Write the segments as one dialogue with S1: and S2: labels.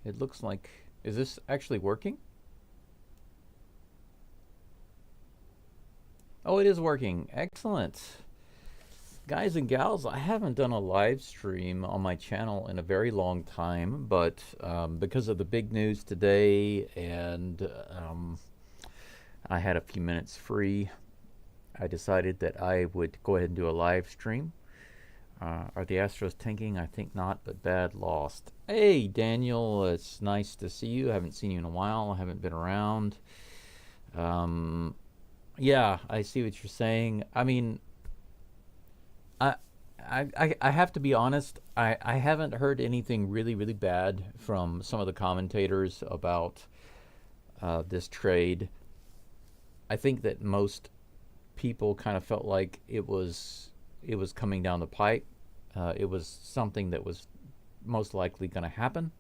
S1: It looks like, is this actually working? Oh, it is working. Excellent. Guys and gals, I haven't done a live stream on my channel in a very long time, but because of the big news today and I had a few minutes free, I decided that I would go ahead and do a live stream. Are the Astros tanking? I think not, but bad lost. Hey, Daniel, it's nice to see you. I haven't seen you in a while. I haven't been around. Um, yeah, I see what you're saying. I mean, I, I have to be honest. I haven't heard anything really, really bad from some of the commentators about this trade. I think that most people kind of felt like it was coming down the pipe. It was something that was most likely going to happen,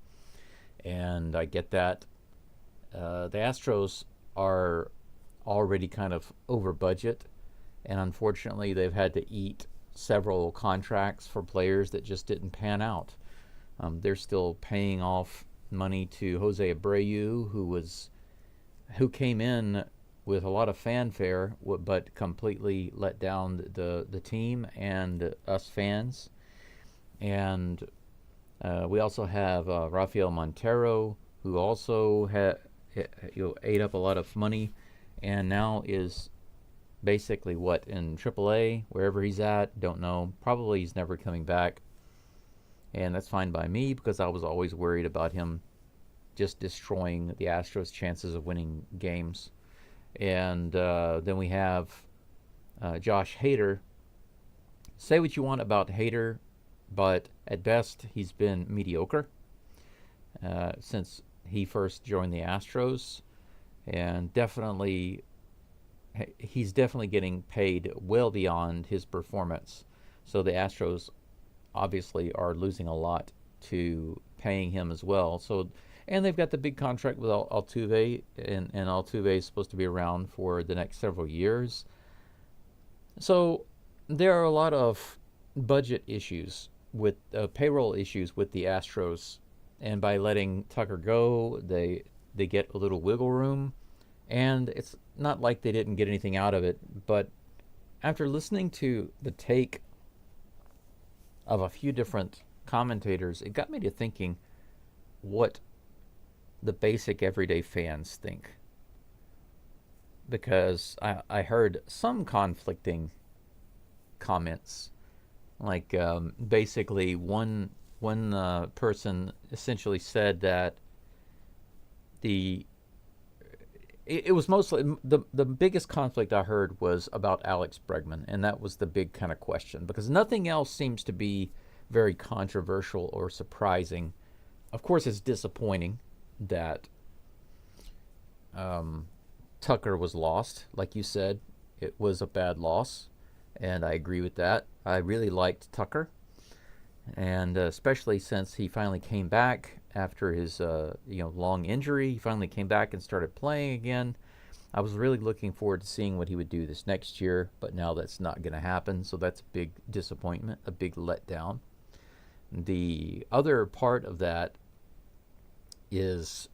S1: and I get that. The Astros are already kind of over budget, and unfortunately, they've had to eat several contracts for players that just didn't pan out. They're still paying off money to Jose Abreu, who came in with a lot of fanfare, but completely let down the team and us fans. And we also have Rafael Montero, who also ate up a lot of money, and now is basically what in AAA, wherever he's at. Don't know. Probably he's never coming back, and that's fine by me because I was always worried about him just destroying the Astros' chances of winning games. And then we have Josh Hader. Say what you want about Hader, but at best he's been mediocre since he first joined the Astros, and he's definitely getting paid well beyond his performance. So the Astros obviously are losing a lot to paying him as well. So, and they've got the big contract with Altuve, and Altuve is supposed to be around for the next several years. So there are a lot of budget issues with payroll issues with the Astros, and by letting Tucker go, they get a little wiggle room, and it's not like they didn't get anything out of it. But after listening to the take of a few different commentators, it got me to thinking what the basic everyday fans think, because I heard some conflicting comments. Like basically, one person essentially said that the it was mostly the biggest conflict I heard was about Alex Bregman, and that was the big kind of question because nothing else seems to be very controversial or surprising. Of course, it's disappointing that Tucker was lost. Like you said, it was a bad loss, and I agree with that. I really liked Tucker, and especially since he finally came back after his long injury. He finally came back and started playing again. I was really looking forward to seeing what he would do this next year, but now that's not going to happen, so that's a big disappointment, a big letdown. The other part of that is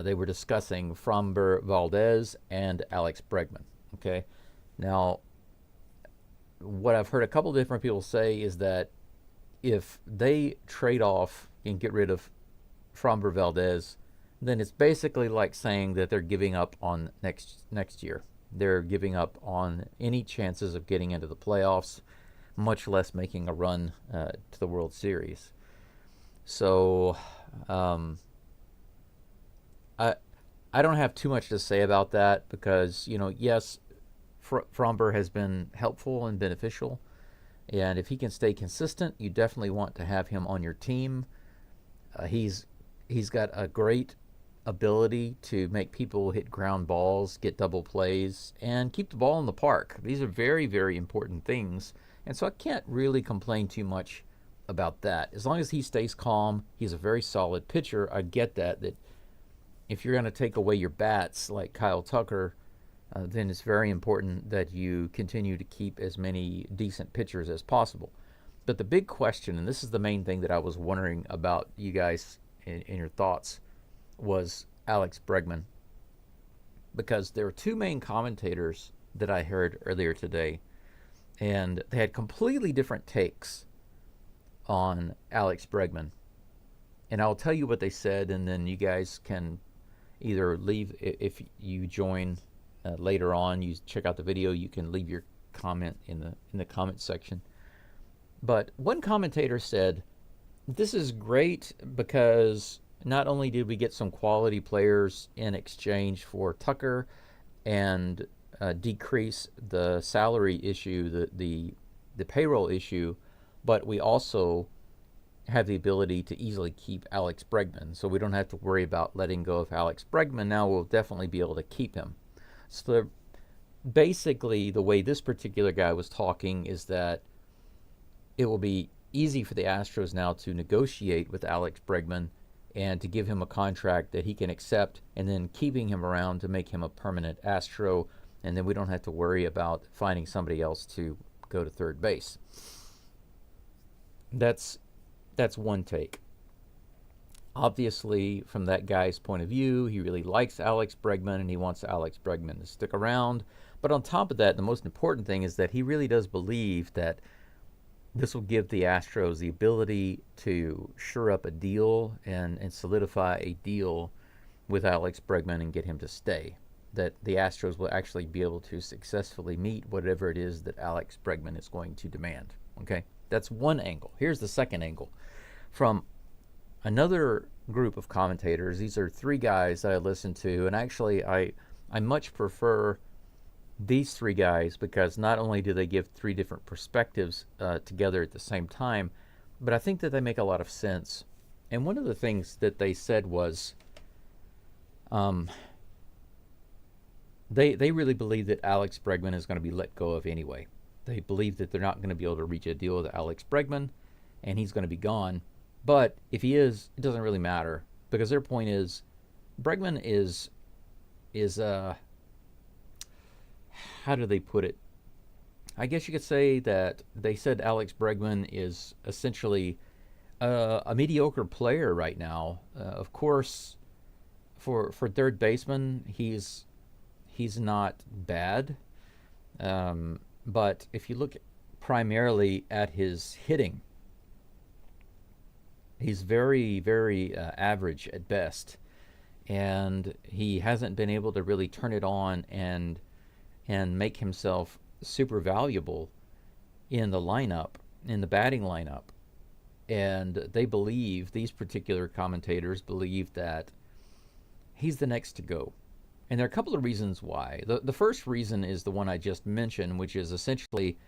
S1: they were discussing Framber Valdez and Alex Bregman. Okay, now what I've heard a couple different people say is that if they trade off and get rid of Framber Valdez, then it's basically like saying that they're giving up on next year. They're giving up on any chances of getting into the playoffs, much less making a run to the World Series. So I I don't have too much to say about that because yes, Fromber has been helpful and beneficial, and if he can stay consistent, you definitely want to have him on your team. He's got a great ability to make people hit ground balls, get double plays, and keep the ball in the park. These are very, very important things, and so I can't really complain too much about that. As long as he stays calm, he's a very solid pitcher. I get that if you're going to take away your bats like Kyle Tucker, then it's very important that you continue to keep as many decent pitchers as possible. But the big question, and this is the main thing that I was wondering about you guys in your thoughts was Alex Bregman, because there were two main commentators that I heard earlier today, and they had completely different takes on Alex Bregman. And I'll tell you what they said, and then you guys can either leave, if you join later on, you check out the video, you can leave your comment in the comment section. But one commentator said, this is great because not only did we get some quality players in exchange for Tucker and decrease the salary issue, the payroll issue, but we also have the ability to easily keep Alex Bregman. So we don't have to worry about letting go of Alex Bregman. Now we'll definitely be able to keep him. So basically, the way this particular guy was talking is that it will be easy for the Astros now to negotiate with Alex Bregman and to give him a contract that he can accept, and then keeping him around to make him a permanent Astro, and then we don't have to worry about finding somebody else to go to third base. That's one take. Obviously, from that guy's point of view, he really likes Alex Bregman and he wants Alex Bregman to stick around. But on top of that, the most important thing is that he really does believe that this will give the Astros the ability to shore up a deal and solidify a deal with Alex Bregman and get him to stay. That the Astros will actually be able to successfully meet whatever it is that Alex Bregman is going to demand. Okay? That's one angle. Here's the second angle. From another group of commentators, these are three guys that I listen to, and actually I much prefer these three guys because not only do they give three different perspectives together at the same time, but I think that they make a lot of sense. And one of the things that they said was they really believe that Alex Bregman is going to be let go of anyway. They believe that they're not going to be able to reach a deal with Alex Bregman, and he's going to be gone. But if he is, it doesn't really matter, because their point is Bregman is how do they put it? I guess you could say that they said Alex Bregman is essentially a mediocre player right now. Of course, for third baseman, he's not bad. But if you look primarily at his hitting, he's very, very average at best. And he hasn't been able to really turn it on and make himself super valuable in the lineup, in the batting lineup. And they believe, these particular commentators believe, that he's the next to go. And there are a couple of reasons why. The first reason is the one I just mentioned, which is essentially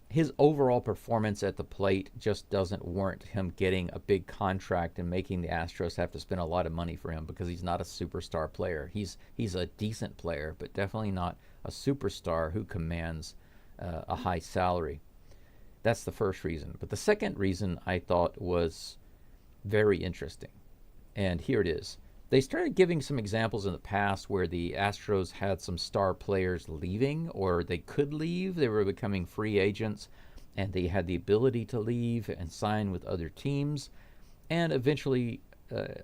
S1: his overall performance at the plate just doesn't warrant him getting a big contract and making the Astros have to spend a lot of money for him, because he's not a superstar player. He's a decent player, but definitely not a superstar who commands a high salary. That's the first reason. But the second reason I thought was very interesting, and here it is. They started giving some examples in the past where the Astros had some star players leaving, or they could leave. They were becoming free agents, and they had the ability to leave and sign with other teams. And eventually,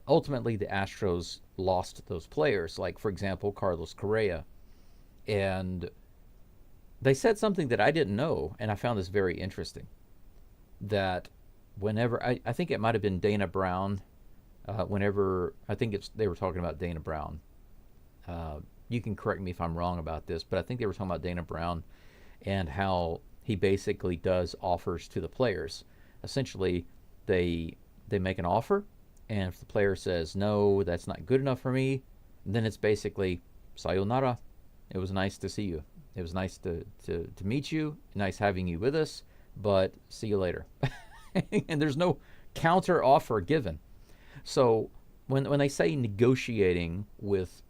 S1: ultimately, the Astros lost those players, like, for example, Carlos Correa. And they said something that I didn't know, and I found this very interesting, that whenever, I think it might have been Dana Brown, whenever, I think they were talking about Dana Brown. You can correct me if I'm wrong about this, but I think they were talking about Dana Brown and how he basically does offers to the players. Essentially, they make an offer, and if the player says, no, that's not good enough for me, then it's basically, sayonara. It was nice to see you. It was nice to meet you. Nice having you with us, but see you later. And there's no counter offer given. So when they say negotiating with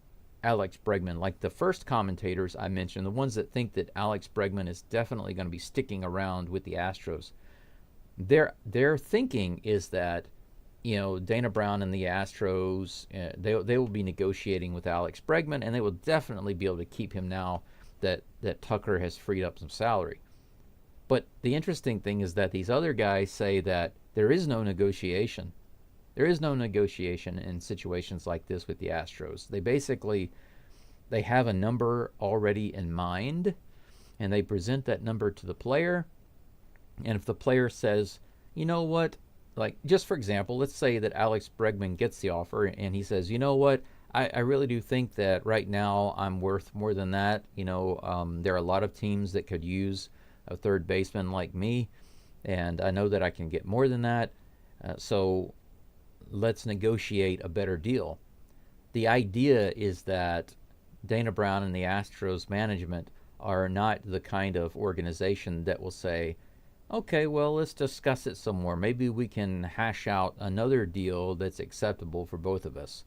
S1: Alex Bregman, like the first commentators I mentioned, the ones that think that Alex Bregman is definitely going to be sticking around with the Astros, their thinking is that, you know, Dana Brown and the Astros, they will be negotiating with Alex Bregman, and they will definitely be able to keep him now that Tucker has freed up some salary. But the interesting thing is that these other guys say that there is no negotiation. There is no negotiation in situations like this with the Astros. They have a number already in mind, and they present that number to the player. And if the player says, you know what, like just for example, let's say that Alex Bregman gets the offer and he says, you know what, I really do think that right now I'm worth more than that. There are a lot of teams that could use a third baseman like me, and I know that I can get more than that. So let's negotiate a better deal. The idea is that Dana Brown and the Astros management are not the kind of organization that will say, okay, well, let's discuss it some more. Maybe we can hash out another deal that's acceptable for both of us.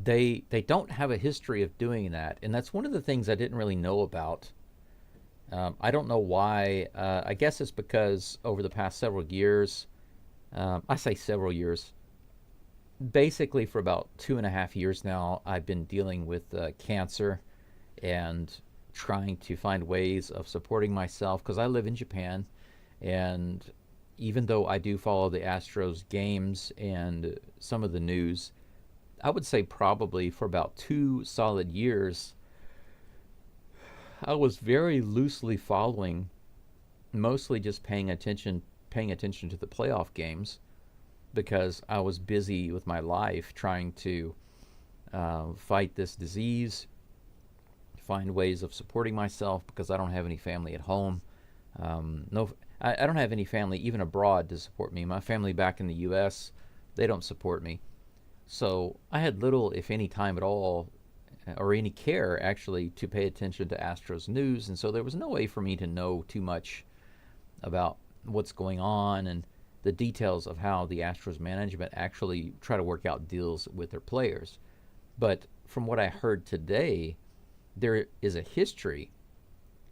S1: They don't have a history of doing that, and that's one of the things I didn't really know about. I don't know why. I guess it's because over the past several years, I say several years, basically for about 2.5 years now, I've been dealing with cancer and trying to find ways of supporting myself because I live in Japan. And even though I do follow the Astros games and some of the news, I would say probably for about 2 solid years, I was very loosely following, mostly just paying attention to the playoff games because I was busy with my life trying to fight this disease, find ways of supporting myself because I don't have any family at home. No, I don't have any family even abroad to support me. My family back in the U.S., they don't support me. So I had little, if any, time at all, or any care actually, to pay attention to Astros news, and so there was no way for me to know too much about what's going on and the details of how the Astros management actually try to work out deals with their players. But from what I heard today, there is a history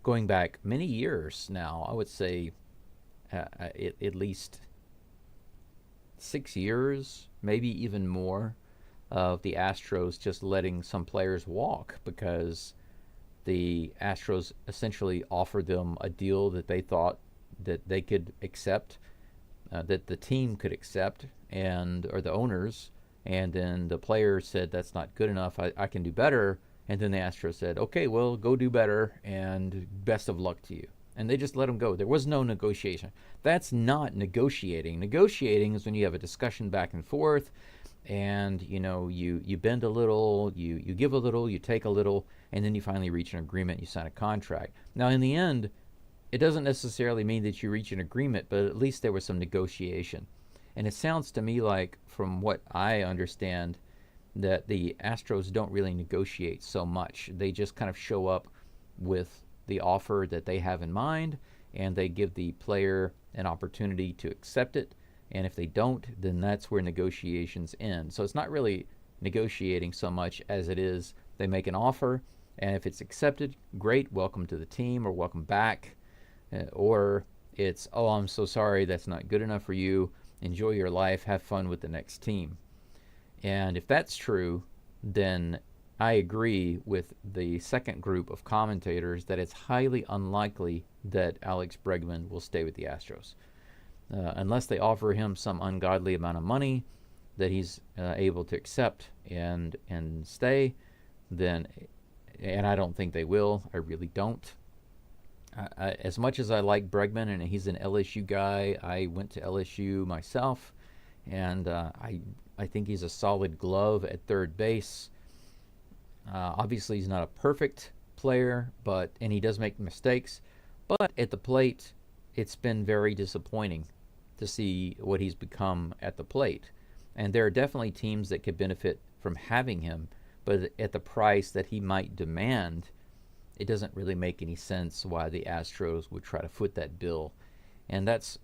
S1: going back many years now. I would say at least 6 years, maybe even more, of the Astros just letting some players walk because the Astros essentially offered them a deal that they thought that they could accept, that the team could accept, or the owners, and then the players said that's not good enough. I can do better, and then the Astros said, okay, well, go do better, and best of luck to you. And they just let them go. There was no negotiation. That's not negotiating. Negotiating is when you have a discussion back and forth, and you bend a little, you give a little, you take a little, and then you finally reach an agreement. You sign a contract. Now, in the end, it doesn't necessarily mean that you reach an agreement, but at least there was some negotiation. And it sounds to me like, from what I understand, that the Astros don't really negotiate so much. They just kind of show up with the offer that they have in mind, and they give the player an opportunity to accept it. And if they don't, then that's where negotiations end. So it's not really negotiating so much as it is they make an offer, and if it's accepted, great, welcome to the team or welcome back. Or it's, oh, I'm so sorry, that's not good enough for you. Enjoy your life, have fun with the next team. And if that's true, then I agree with the second group of commentators that it's highly unlikely that Alex Bregman will stay with the Astros. Unless they offer him some ungodly amount of money that he's able to accept and stay, then, and I don't think they will, I really don't. As much as I like Bregman and he's an LSU guy, I went to LSU myself, and I think he's a solid glove at third base. Obviously, he's not a perfect player, and he does make mistakes. But at the plate, it's been very disappointing to see what he's become at the plate. And there are definitely teams that could benefit from having him, but at the price that he might demand, it doesn't really make any sense why the Astros would try to foot that bill. And that's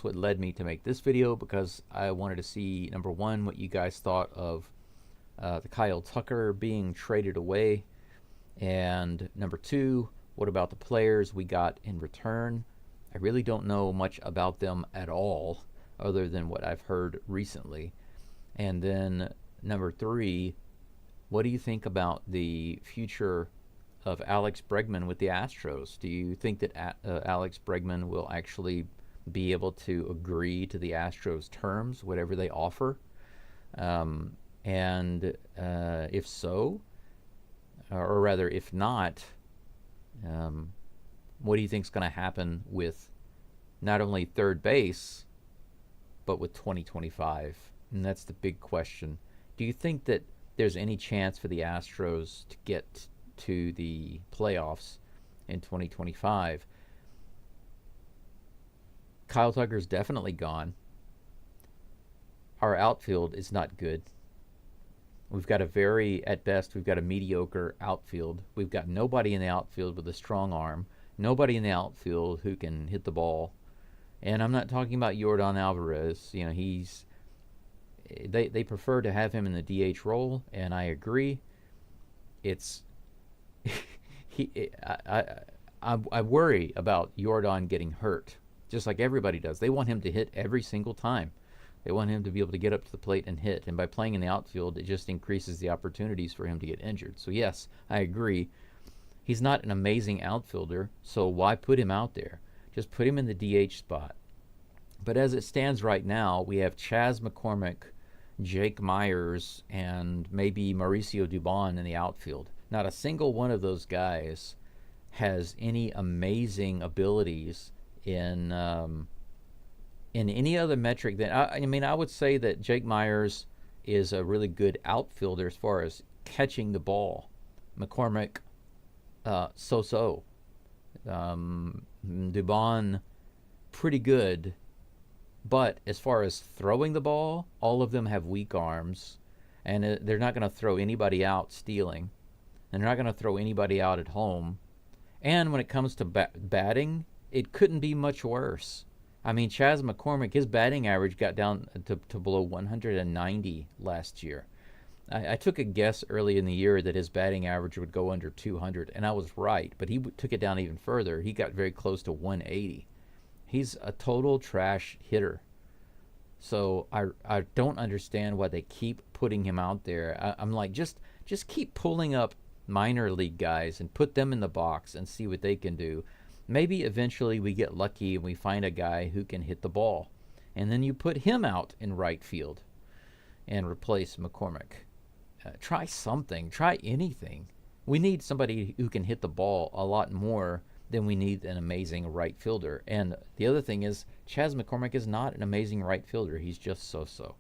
S1: what led me to make this video, because I wanted to see, number one, what you guys thought of the Kyle Tucker being traded away, and number two, what about the players we got in return? I really don't know much about them at all, other than what I've heard recently. And then number three, what do you think about the future of Alex Bregman with the Astros? Do you think that Alex Bregman will actually be able to agree to the Astros terms, whatever they offer? And if so, or rather, if not, um, what do you think is going to happen with not only third base, but with 2025? And that's the big question. Do you think that there's any chance for the Astros to get to the playoffs in 2025? Kyle Tucker's definitely gone. Our outfield is not good. We've got at best, we've got a mediocre outfield. We've got nobody in the outfield with a strong arm, nobody in the outfield who can hit the ball. And I'm not talking about Yordan Alvarez. You know, they prefer to have him in the DH role, and I agree. It's I worry about Yordan getting hurt, just like everybody does. They want him to hit every single time. They want him to be able to get up to the plate and hit. And by playing in the outfield, it just increases the opportunities for him to get injured. So, yes, I agree. He's not an amazing outfielder, so why put him out there? Just put him in the DH spot. But as it stands right now, we have Chas McCormick, Jake Myers, and maybe Mauricio Dubon in the outfield. Not a single one of those guys has any amazing abilities in any other metric than I would say that Jake Myers is a really good outfielder as far as catching the ball. McCormick, so-so. Dubon, pretty good. But as far as throwing the ball, all of them have weak arms, and they're not going to throw anybody out stealing, and they're not going to throw anybody out at home. And when it comes to batting, it couldn't be much worse. I mean, Chas McCormick, his batting average got down to below 190 last year. I took a guess early in the year that his batting average would go under 200, and I was right, but he took it down even further. He got very close to 180. He's a total trash hitter. So I don't understand why they keep putting him out there. I'm like, just keep pulling up minor league guys and put them in the box and see what they can do. Maybe eventually we get lucky and we find a guy who can hit the ball. And then you put him out in right field and replace McCormick. Try something. Try anything. We need somebody who can hit the ball a lot more than we need an amazing right fielder. And the other thing is, Chas McCormick is not an amazing right fielder. He's just so-so.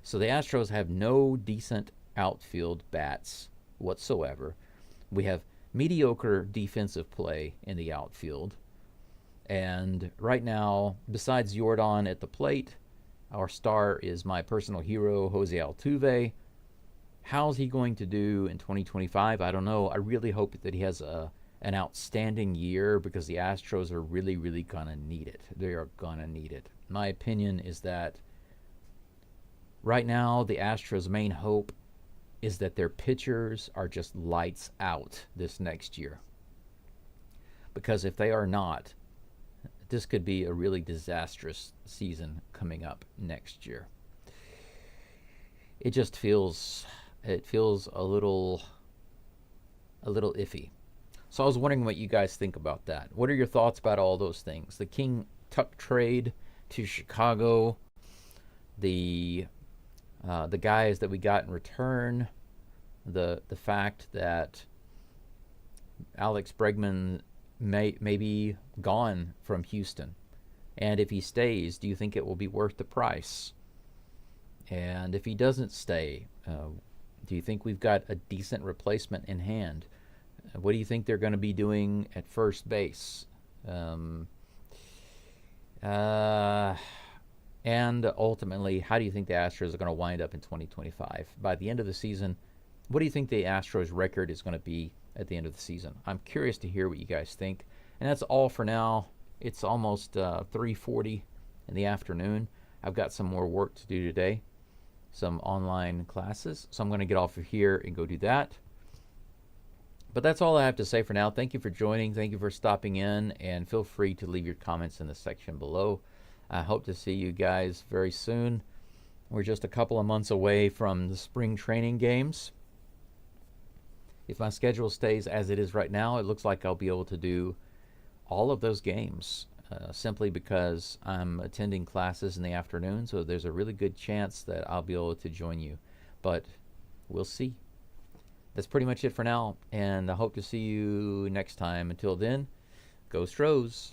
S1: So the Astros have no decent outfield bats whatsoever. We have mediocre defensive play in the outfield. And right now, besides Yordan at the plate, our star is my personal hero, Jose Altuve. How's he going to do in 2025? I don't know. I really hope that he has an outstanding year, because the Astros are really, really going to need it. They are going to need it. My opinion is that right now, the Astros' main hope is that their pitchers are just lights out this next year. Because if they are not, this could be a really disastrous season coming up next year. It just feels a little iffy. So I was wondering what you guys think about that. What are your thoughts about all those things? The King Tuck trade to Chicago, the guys that we got in return, the fact that Alex Bregman may be gone from Houston, and if he stays, do you think it will be worth the price? And if he doesn't stay, do you think we've got a decent replacement in hand? What do you think they're going to be doing at first base? And ultimately, how do you think the Astros are going to wind up in 2025? By the end of the season, what do you think the Astros record is going to be at the end of the season? I'm curious to hear what you guys think. And that's all for now. It's almost 3:40 in the afternoon. I've got some more work to do today, some online classes. So I'm going to get off of here and go do that. But that's all I have to say for now. Thank you for joining. Thank you for stopping in. And feel free to leave your comments in the section below. I hope to see you guys very soon. We're just a couple of months away from the spring training games. If my schedule stays as it is right now, it looks like I'll be able to do all of those games simply because I'm attending classes in the afternoon, so there's a really good chance that I'll be able to join you. But we'll see. That's pretty much it for now, and I hope to see you next time. Until then, go Stros.